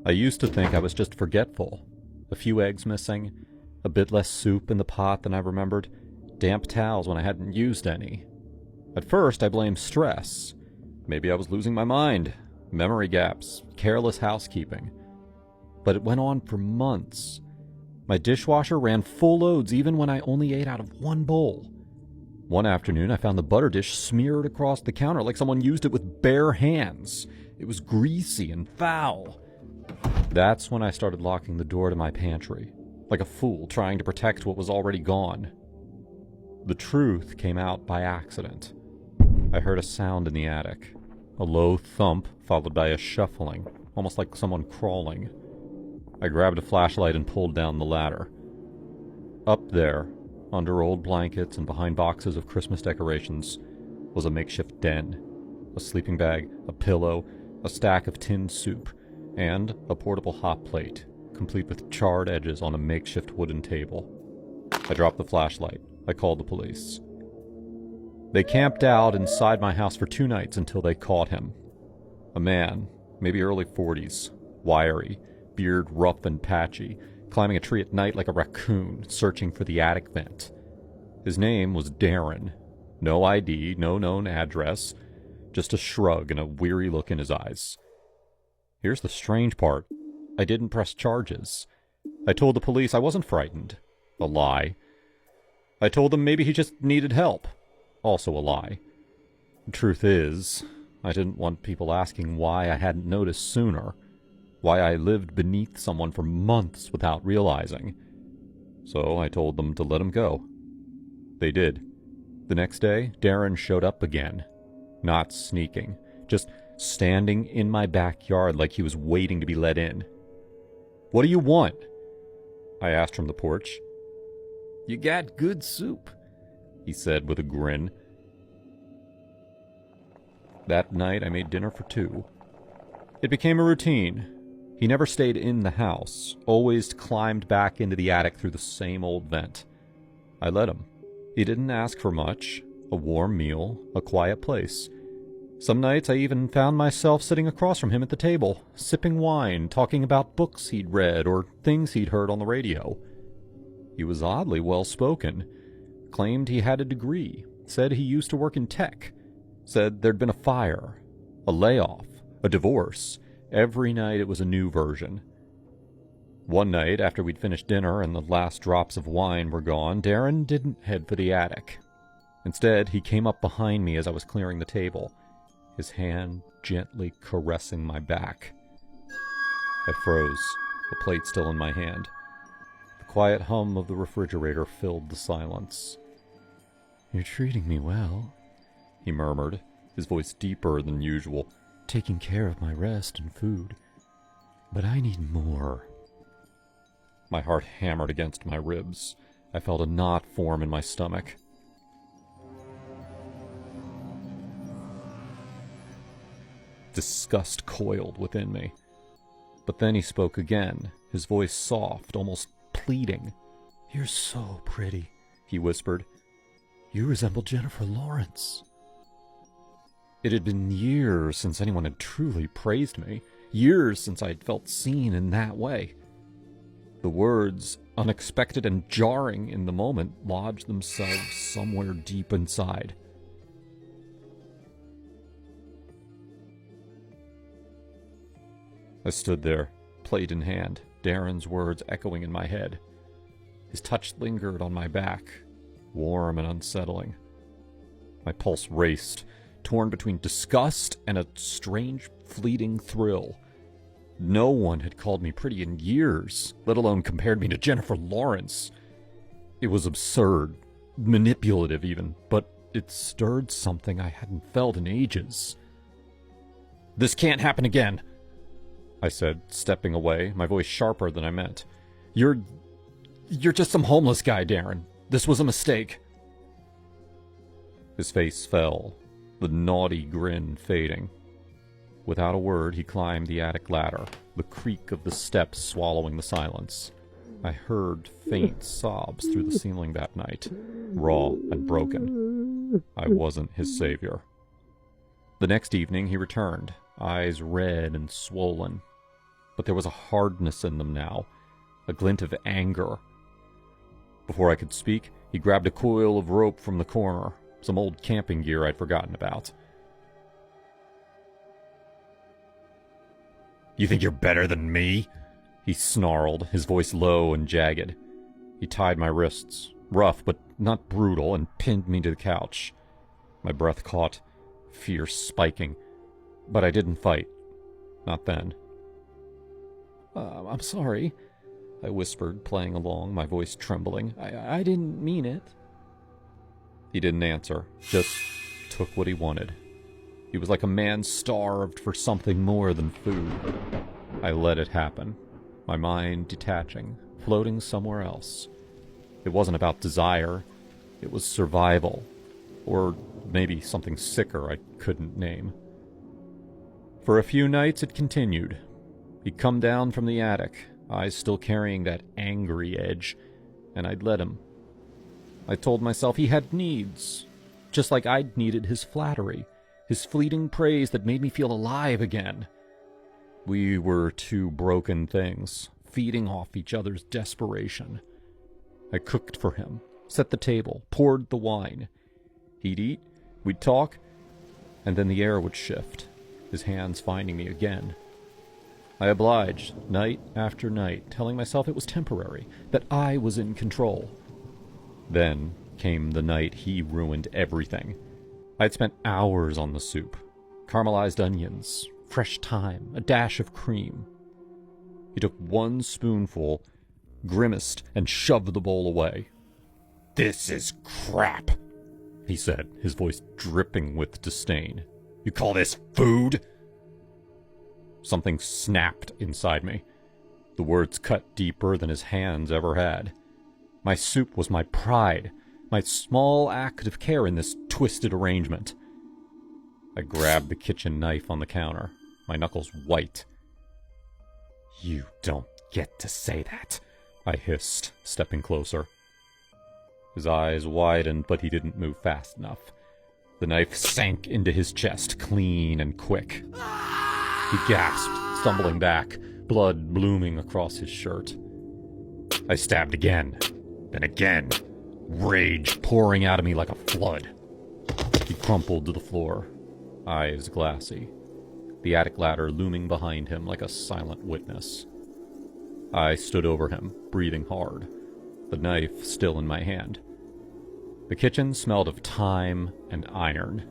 I used to think I was just forgetful. A few eggs missing, a bit less soup in the pot than I remembered, damp towels when I hadn't used any. At first, I blamed stress. Maybe I was losing my mind, memory gaps, careless housekeeping. But it went on for months. My dishwasher ran full loads even when I only ate out of one bowl. One afternoon, I found the butter dish smeared across the counter like someone used it with bare hands. It was greasy and foul. That's when I started locking the door to my pantry, like a fool trying to protect what was already gone. The truth came out by accident. I heard a sound in the attic, a low thump followed by a shuffling, almost like someone crawling. I grabbed a flashlight and pulled down the ladder. Up there, under old blankets and behind boxes of Christmas decorations, was a makeshift den. A sleeping bag, a pillow, a stack of tinned soup, and a portable hot plate, complete with charred edges on a makeshift wooden table. I dropped the flashlight. I called the police. They camped out inside my house for 2 nights until they caught him. A man, maybe early 40s, wiry, beard rough and patchy, climbing a tree at night like a raccoon, searching for the attic vent. His name was Darren. No ID, no known address, just a shrug and a weary look in his eyes. Here's the strange part. I didn't press charges. I told the police I wasn't frightened. A lie. I told them maybe he just needed help. Also a lie. The truth is, I didn't want people asking why I hadn't noticed sooner. Why I lived beneath someone for months without realizing. So I told them to let him go. They did. The next day, Darren showed up again. Not sneaking, just standing in my backyard like he was waiting to be let in. "What do you want?" I asked from the porch. "You got good soup," he said with a grin. That night I made dinner for 2. It became a routine. He never stayed in the house, always climbed back into the attic through the same old vent. I let him. He didn't ask for much. A warm meal, a quiet place. Some nights I even found myself sitting across from him at the table, sipping wine, talking about books he'd read or things he'd heard on the radio. He was oddly well-spoken, claimed he had a degree, said he used to work in tech, said there'd been a fire, a layoff, a divorce. Every night it was a new version. One night, after we'd finished dinner and the last drops of wine were gone, Darren didn't head for the attic. Instead, he came up behind me as I was clearing the table, his hand gently caressing my back. I froze, the plate still in my hand. The quiet hum of the refrigerator filled the silence. "You're treating me well," he murmured, his voice deeper than usual, taking care of my rest and food. "But I need more." My heart hammered against my ribs. I felt a knot form in my stomach. Disgust coiled within me. But then he spoke again, his voice soft, almost pleading. "You're so pretty," he whispered. "You resemble Jennifer Lawrence." It had been years since anyone had truly praised me, years since I'd felt seen in that way. The words, unexpected and jarring in the moment, lodged themselves somewhere deep inside. I stood there, plate in hand, Darren's words echoing in my head. His touch lingered on my back, warm and unsettling. My pulse raced, torn between disgust and a strange, fleeting thrill. No one had called me pretty in years, let alone compared me to Jennifer Lawrence. It was absurd, manipulative even, but it stirred something I hadn't felt in ages. "This can't happen again," I said, stepping away, my voice sharper than I meant. You're just some homeless guy, Darren. This was a mistake." His face fell, the naughty grin fading. Without a word, he climbed the attic ladder, the creak of the steps swallowing the silence. I heard faint sobs through the ceiling that night, raw and broken. I wasn't his savior. The next evening he returned, eyes red and swollen. but there was a hardness in them now, a glint of anger. Before I could speak, he grabbed a coil of rope from the corner, some old camping gear I'd forgotten about. "You think you're better than me?" he snarled, his voice low and jagged. He tied my wrists, rough but not brutal, and pinned me to the couch. My breath caught, fear spiking, but I didn't fight. Not then. "I'm sorry," I whispered, playing along, my voice trembling. I didn't mean it." He didn't answer, just took what he wanted. He was like a man starved for something more than food. I let it happen, my mind detaching, floating somewhere else. It wasn't about desire, it was survival, or maybe something sicker I couldn't name. For a few nights it continued. He'd come down from the attic, eyes still carrying that angry edge, and I'd let him. I told myself he had needs, just like I'd needed his flattery, his fleeting praise that made me feel alive again. We were two broken things, feeding off each other's desperation. I cooked for him, set the table, poured the wine. He'd eat, we'd talk, and then the air would shift, his hands finding me again. I obliged, night after night, telling myself it was temporary, that I was in control. Then came the night he ruined everything. I'd spent hours on the soup, caramelized onions, fresh thyme, a dash of cream. He took one spoonful, grimaced, and shoved the bowl away. "This is crap," he said, his voice dripping with disdain. "You call this food?" Something snapped inside me. The words cut deeper than his hands ever had. My soup was my pride, my small act of care in this twisted arrangement. I grabbed the kitchen knife on the counter, my knuckles white. "You don't get to say that," I hissed, stepping closer. His eyes widened, but he didn't move fast enough. The knife sank into his chest, clean and quick. He gasped, stumbling back, blood blooming across his shirt. I stabbed again, then again, rage pouring out of me like a flood. He crumpled to the floor, eyes glassy, the attic ladder looming behind him like a silent witness. I stood over him, breathing hard, the knife still in my hand. The kitchen smelled of thyme and iron.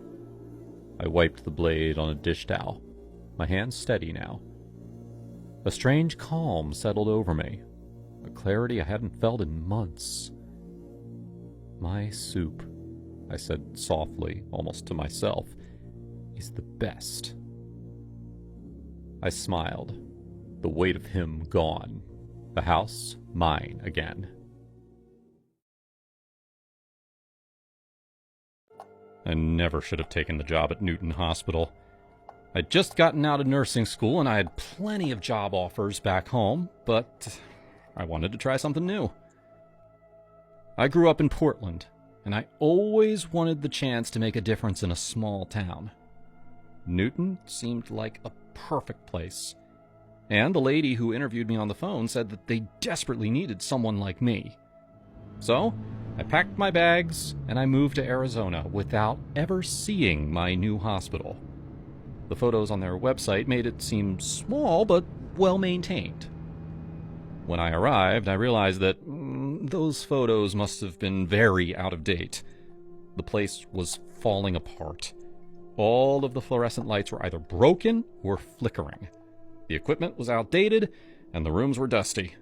I wiped the blade on a dish towel, my hands steady now. A strange calm settled over me, a clarity I hadn't felt in months. "My soup," I said softly, almost to myself, "is the best." I smiled, the weight of him gone, the house mine again. I never should have taken the job at Newton Hospital. I'd just gotten out of nursing school and I had plenty of job offers back home, but I wanted to try something new. I grew up in Portland, and I always wanted the chance to make a difference in a small town. Newton seemed like a perfect place, and the lady who interviewed me on the phone said that they desperately needed someone like me. So, I packed my bags and I moved to Arizona without ever seeing my new hospital. The photos on their website made it seem small but well-maintained. When I arrived, I realized that those photos must have been very out of date. The place was falling apart. All of the fluorescent lights were either broken or flickering. The equipment was outdated, and the rooms were dusty.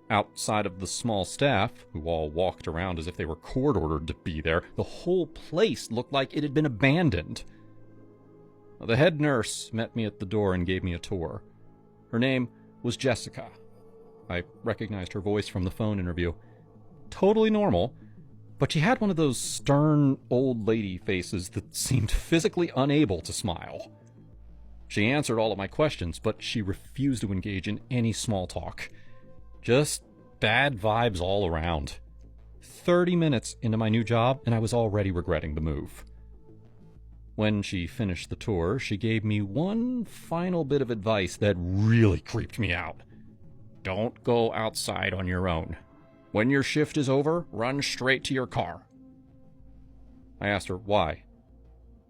Outside of the small staff, who all walked around as if they were court-ordered to be there, the whole place looked like it had been abandoned. The head nurse met me at the door and gave me a tour. Her name was Jessica. I recognized her voice from the phone interview. Totally normal, but she had one of those stern old lady faces that seemed physically unable to smile. She answered all of my questions, but she refused to engage in any small talk. Just bad vibes all around. 30 minutes into my new job, and I was already regretting the move. When she finished the tour, she gave me one final bit of advice that really creeped me out. Don't go outside on your own. When your shift is over, run straight to your car. I asked her why,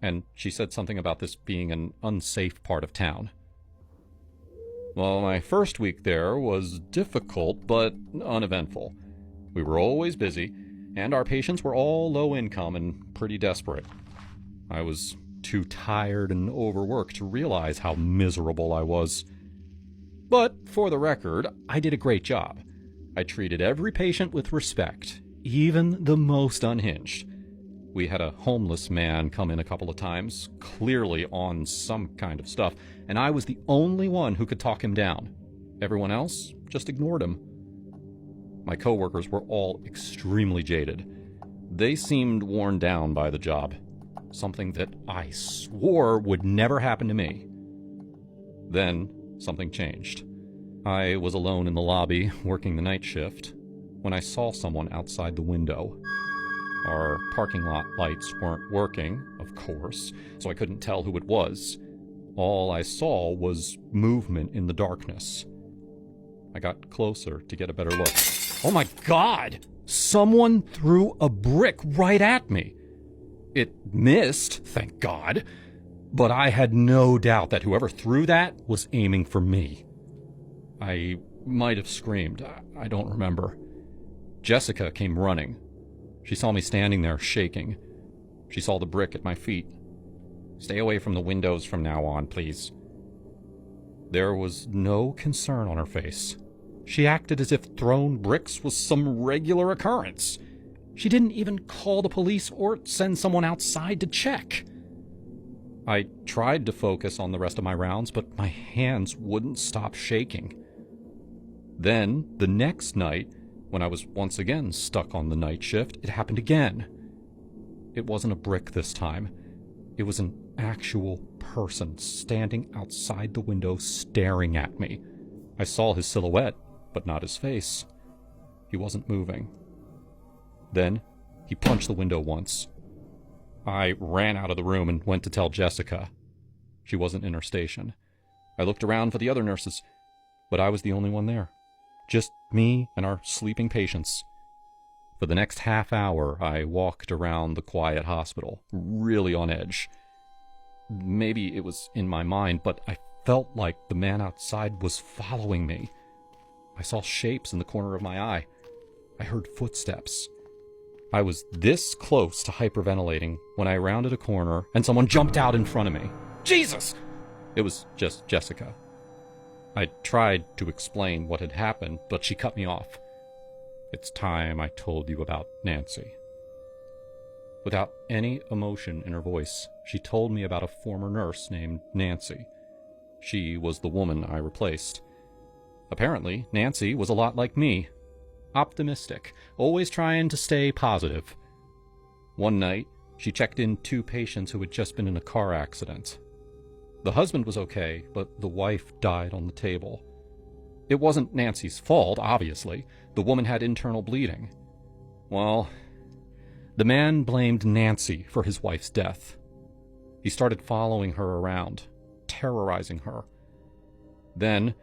and she said something about this being an unsafe part of town. Well, my first week there was difficult but uneventful. We were always busy, and our patients were all low income and pretty desperate. I was too tired and overworked to realize how miserable I was. But, for the record, I did a great job. I treated every patient with respect, even the most unhinged. We had a homeless man come in a couple of times, clearly on some kind of stuff, and I was the only one who could talk him down. Everyone else just ignored him. My coworkers were all extremely jaded. They seemed worn down by the job, something that I swore would never happen to me. Then something changed. I was alone in the lobby, working the night shift, when I saw someone outside the window. Our parking lot lights weren't working, of course, so I couldn't tell who it was. All I saw was movement in the darkness. I got closer to get a better look. Oh my God! Someone threw a brick right at me! It missed, thank God, but I had no doubt that whoever threw that was aiming for me. I might have screamed. I don't remember. Jessica came running. She saw me standing there, shaking. She saw the brick at my feet. Stay away from the windows from now on, please. There was no concern on her face. She acted as if thrown bricks was some regular occurrence. She didn't even call the police or send someone outside to check. I tried to focus on the rest of my rounds, but my hands wouldn't stop shaking. Then, the next night, when I was once again stuck on the night shift, it happened again. It wasn't a brick this time. It was an actual person standing outside the window staring at me. I saw his silhouette, but not his face. He wasn't moving. Then, he punched the window once. I ran out of the room and went to tell Jessica. She wasn't in her station. I looked around for the other nurses, but I was the only one there. Just me and our sleeping patients. For the next half hour, I walked around the quiet hospital, really on edge. Maybe it was in my mind, but I felt like the man outside was following me. I saw shapes in the corner of my eye. I heard footsteps. I was this close to hyperventilating when I rounded a corner and someone jumped out in front of me. Jesus! It was just Jessica. I tried to explain what had happened, but she cut me off. It's time I told you about Nancy. Without any emotion in her voice, she told me about a former nurse named Nancy. She was the woman I replaced. Apparently, Nancy was a lot like me. Optimistic, always trying to stay positive. One night, she checked in 2 patients who had just been in a car accident. The husband was okay, but the wife died on the table. It wasn't Nancy's fault, obviously. The woman had internal bleeding. Well, the man blamed Nancy for his wife's death. He started following her around, terrorizing her. Then,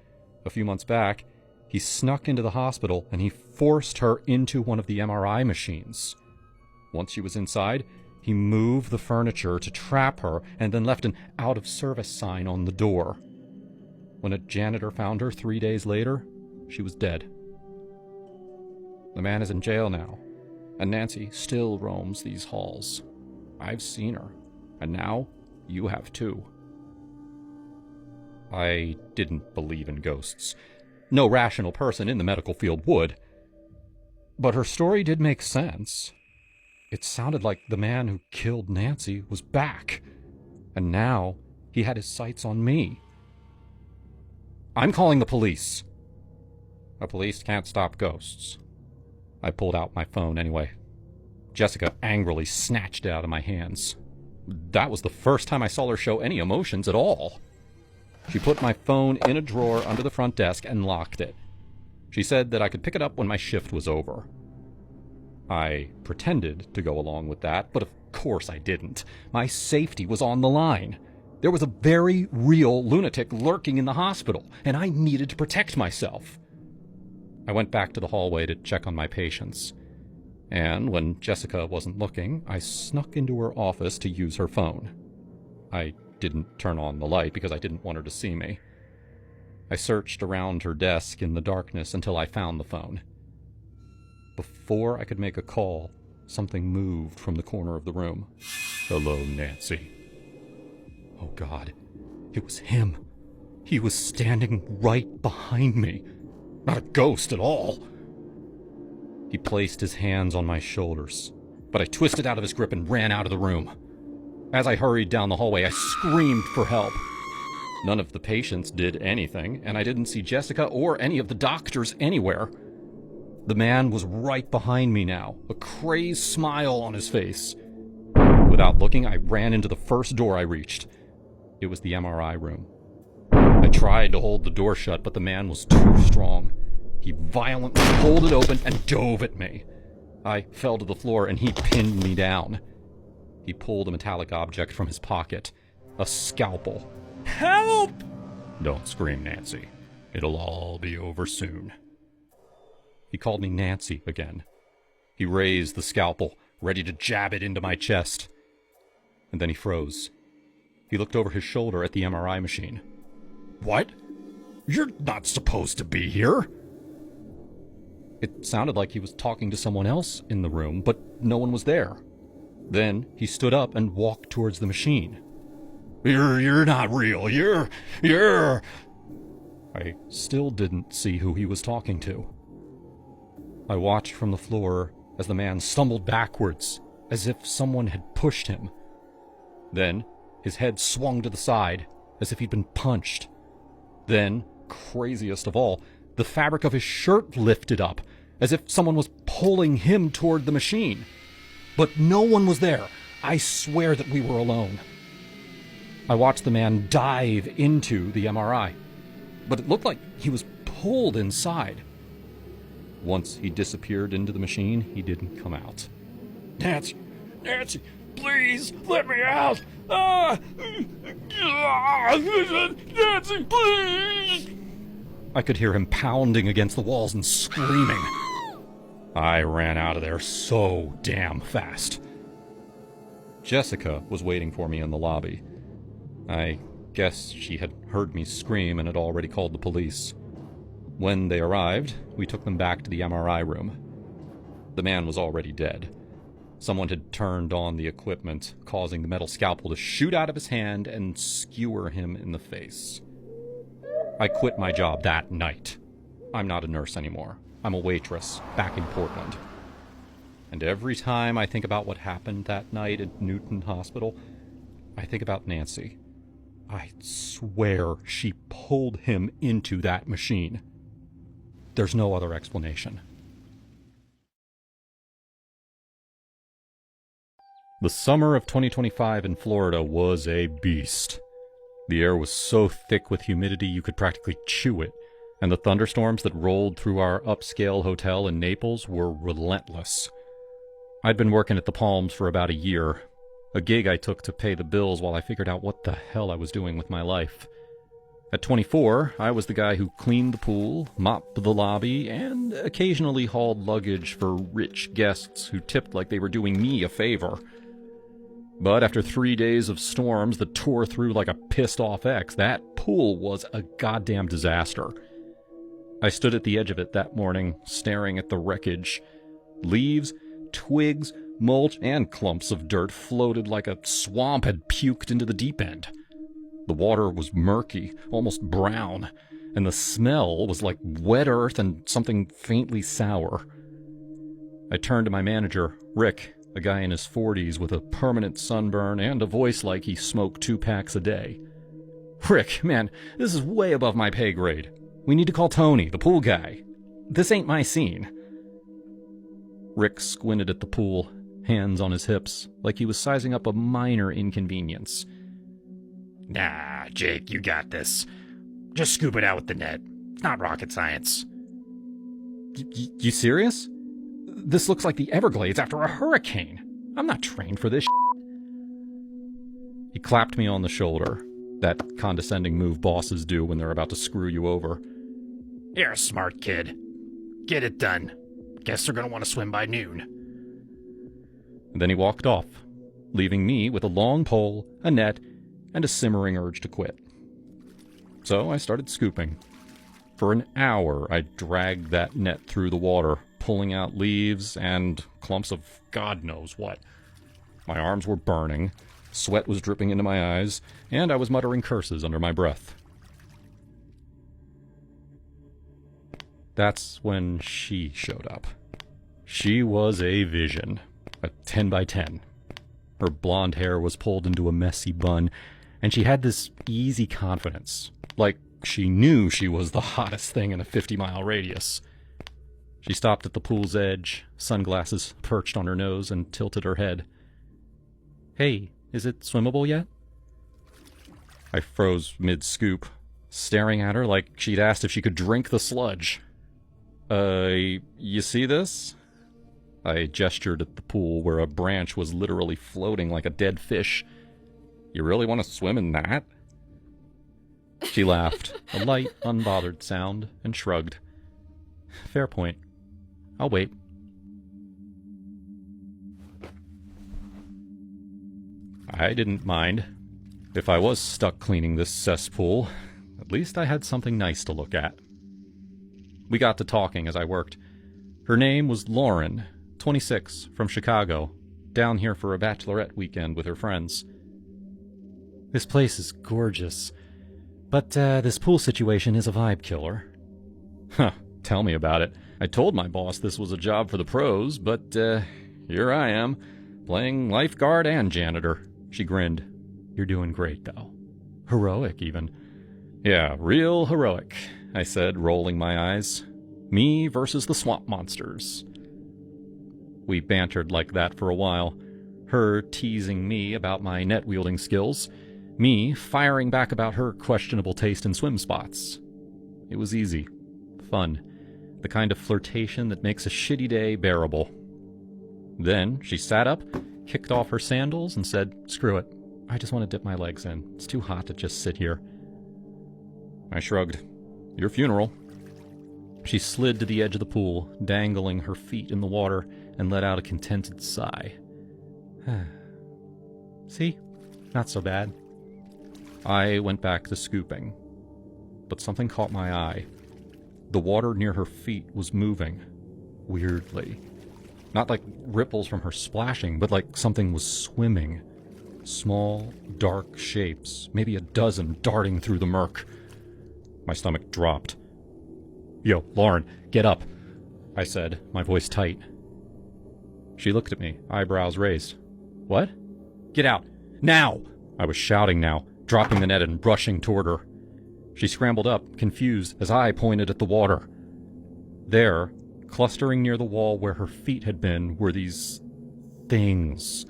a few months back, he snuck into the hospital and he forced her into one of the MRI machines. Once she was inside, he moved the furniture to trap her and then left an out-of-service sign on the door. When a janitor found her 3 days later, she was dead. The man is in jail now, and Nancy still roams these halls. I've seen her, and now you have too. I didn't believe in ghosts. No rational person in the medical field would. But her story did make sense. It sounded like the man who killed Nancy was back, and now he had his sights on me. I'm calling the police. The police can't stop ghosts. I pulled out my phone anyway. Jessica angrily snatched it out of my hands. That was the first time I saw her show any emotions at all. She put my phone in a drawer under the front desk and locked it. She said that I could pick it up when my shift was over. I pretended to go along with that, but of course I didn't. My safety was on the line. There was a very real lunatic lurking in the hospital, and I needed to protect myself. I went back to the hallway to check on my patients. And when Jessica wasn't looking, I snuck into her office to use her phone. I didn't turn on the light because I didn't want her to see me. I searched around her desk in the darkness until I found the phone. Before I could make a call, something moved from the corner of the room. "Hello, Nancy." Oh God, it was him. He was standing right behind me. Not a ghost at all. He placed his hands on my shoulders, but I twisted out of his grip and ran out of the room. As I hurried down the hallway, I screamed for help. None of the patients did anything, and I didn't see Jessica or any of the doctors anywhere. The man was right behind me now, a crazed smile on his face. Without looking, I ran into the first door I reached. It was the MRI room. I tried to hold the door shut, but the man was too strong. He violently pulled it open and dove at me. I fell to the floor and he pinned me down. He pulled a metallic object from his pocket. A scalpel. "Help!" "Don't scream, Nancy. It'll all be over soon." He called me Nancy again. He raised the scalpel, ready to jab it into my chest. And then he froze. He looked over his shoulder at the MRI machine. "What? You're not supposed to be here." It sounded like he was talking to someone else in the room, but no one was there. Then he stood up and walked towards the machine. You're not real. You're... I still didn't see who he was talking to. I watched from the floor as the man stumbled backwards, as if someone had pushed him. Then his head swung to the side, as if he'd been punched. Then, craziest of all, the fabric of his shirt lifted up, as if someone was pulling him toward the machine. But no one was there. I swear that we were alone. I watched the man dive into the MRI, but it looked like he was pulled inside. Once he disappeared into the machine, he didn't come out. Nancy, please, let me out! Nancy, please! I could hear him pounding against the walls and screaming. I ran out of there so damn fast. Jessica was waiting for me in the lobby. I guess she had heard me scream and had already called the police. When they arrived, we took them back to the MRI room. The man was already dead. Someone had turned on the equipment, causing the metal scalpel to shoot out of his hand and skewer him in the face. I quit my job that night. I'm not a nurse anymore. I'm a waitress back in Portland. And every time I think about what happened that night at Newton Hospital, I think about Nancy. I swear she pulled him into that machine. There's no other explanation. The summer of 2025 in Florida was a beast. The air was so thick with humidity you could practically chew it, and the thunderstorms that rolled through our upscale hotel in Naples were relentless. I'd been working at the Palms for about a year, a gig I took to pay the bills while I figured out what the hell I was doing with my life. At 24, I was the guy who cleaned the pool, mopped the lobby, and occasionally hauled luggage for rich guests who tipped like they were doing me a favor. But after 3 days of storms that tore through like a pissed-off ex, that pool was a goddamn disaster. I stood at the edge of it that morning, staring at the wreckage. Leaves, twigs, mulch, and clumps of dirt floated like a swamp had puked into the deep end. The water was murky, almost brown, and the smell was like wet earth and something faintly sour. I turned to my manager, Rick, a guy in his 40s with a permanent sunburn and a voice like he smoked 2 packs a day. Rick, man, this is way above my pay grade. We need to call Tony, the pool guy. This ain't my scene. Rick squinted at the pool, hands on his hips, like he was sizing up a minor inconvenience. Nah, Jake, you got this. Just scoop it out with the net. It's not rocket science. You serious? This looks like the Everglades after a hurricane. I'm not trained for this shit. He clapped me on the shoulder, that condescending move bosses do when they're about to screw you over. You're a smart kid. Get it done. Guess they're gonna want to swim by noon. And then he walked off, leaving me with a long pole, a net, and a simmering urge to quit. So I started scooping. For an hour, I dragged that net through the water, pulling out leaves and clumps of God knows what. My arms were burning, sweat was dripping into my eyes, and I was muttering curses under my breath. That's when she showed up. She was a vision, a 10 by 10. Her blonde hair was pulled into a messy bun, and she had this easy confidence, like she knew she was the hottest thing in a 50-mile radius. She stopped at the pool's edge, sunglasses perched on her nose, and tilted her head. "Hey, is it swimmable yet?" I froze mid-scoop, staring at her like she'd asked if she could drink the sludge. You see this?" I gestured at the pool where a branch was literally floating like a dead fish. "You really want to swim in that?" She laughed, a light, unbothered sound, and shrugged. "Fair point. I'll wait." I didn't mind. If I was stuck cleaning this cesspool, at least I had something nice to look at. We got to talking as I worked. Her name was Lauren, 26, from Chicago, down here for a bachelorette weekend with her friends. "This place is gorgeous, but this pool situation is a vibe killer." Huh, tell me about it. I told my boss this was a job for the pros, but here I am, playing lifeguard and janitor. She grinned. "You're doing great, though. Heroic, even." "Yeah, real heroic," I said, rolling my eyes. "Me versus the swamp monsters." We bantered like that for a while, her teasing me about my net-wielding skills, me firing back about her questionable taste in swim spots. It was easy, fun, the kind of flirtation that makes a shitty day bearable. Then she sat up, kicked off her sandals, and said, "Screw it. I just want to dip my legs in. It's too hot to just sit here." I shrugged. "Your funeral." She slid to the edge of the pool, dangling her feet in the water, and let out a contented sigh. "See? Not so bad." I went back to scooping, but something caught my eye. The water near her feet was moving, weirdly. Not like ripples from her splashing, but like something was swimming. Small, dark shapes, maybe a dozen, darting through the murk. My stomach dropped. "Yo, Lauren, get up," I said, my voice tight. She looked at me, eyebrows raised. "What?" "Get out! Now!" I was shouting now, dropping the net and rushing toward her. She scrambled up, confused, as I pointed at the water. There, clustering near the wall where her feet had been, were these things.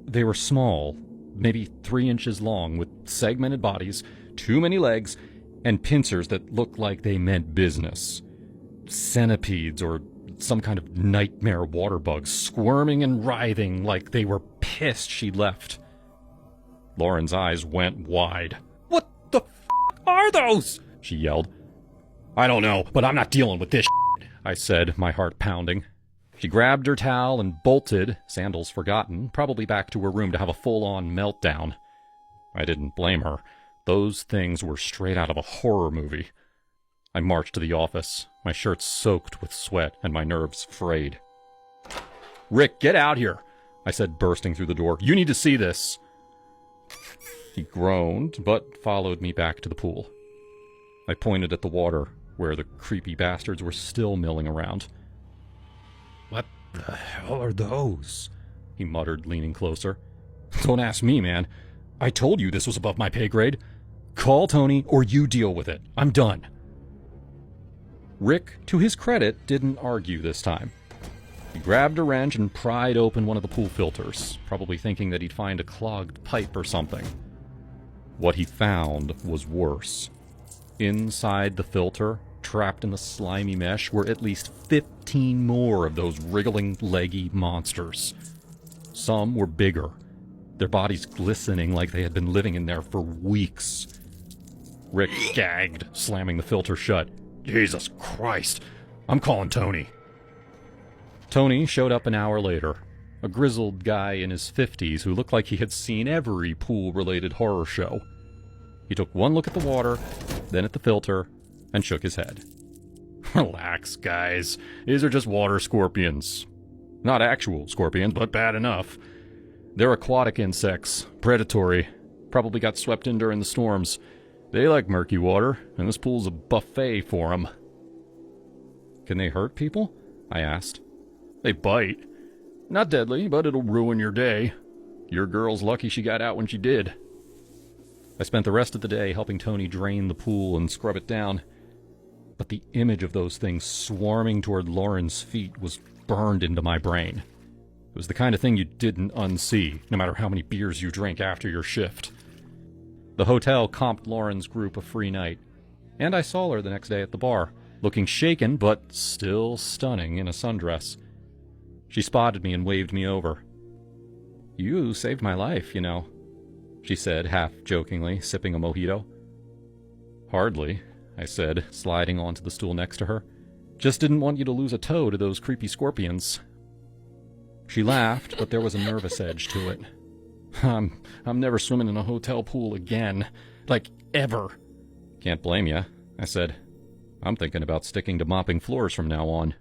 They were small, maybe 3 inches long, with segmented bodies, too many legs, and pincers that looked like they meant business. Centipedes or some kind of nightmare water bugs, squirming and writhing like they were pissed she'd left. Lauren's eyes went wide. "What the f*** are those?" she yelled. "I don't know, but I'm not dealing with this shit," I said, my heart pounding. She grabbed her towel and bolted, sandals forgotten, probably back to her room to have a full-on meltdown. I didn't blame her. Those things were straight out of a horror movie. I marched to the office, my shirt soaked with sweat and my nerves frayed. "Rick, get out here," I said, bursting through the door. "You need to see this." He groaned, but followed me back to the pool. I pointed at the water, where the creepy bastards were still milling around. "What the hell are those?" he muttered, leaning closer. "Don't ask me, man. I told you this was above my pay grade. Call Tony or you deal with it. I'm done." Rick, to his credit, didn't argue this time. He grabbed a wrench and pried open one of the pool filters, probably thinking that he'd find a clogged pipe or something. What he found was worse. Inside the filter, trapped in the slimy mesh, were at least 15 more of those wriggling, leggy monsters. Some were bigger, their bodies glistening like they had been living in there for weeks. Rick gagged, slamming the filter shut. Jesus Christ. I'm calling Tony. Tony showed up an hour later, a grizzled guy in his 50s who looked like he had seen every pool-related horror show. He took one look at the water, then at the filter, and shook his head. Relax, guys. These are just water scorpions. Not actual scorpions, but bad enough. They're aquatic insects, predatory. Probably got swept in during the storms. They like murky water, and this pool's a buffet for them. Can they hurt people? I asked. They bite. Not deadly, but it'll ruin your day. Your girl's lucky she got out when she did. I spent the rest of the day helping Tony drain the pool and scrub it down. But the image of those things swarming toward Lauren's feet was burned into my brain. It was the kind of thing you didn't unsee, no matter how many beers you drank after your shift. The hotel comped Lauren's group a free night, and I saw her the next day at the bar, looking shaken but still stunning in a sundress. She spotted me and waved me over. "You saved my life, you know," she said, half-jokingly, sipping a mojito. "Hardly," I said, sliding onto the stool next to her. "Just didn't want you to lose a toe to those creepy scorpions." She laughed, but there was a nervous edge to it. I'm never swimming in a hotel pool again. Like, ever." "Can't blame you," I said. "I'm thinking about sticking to mopping floors from now on."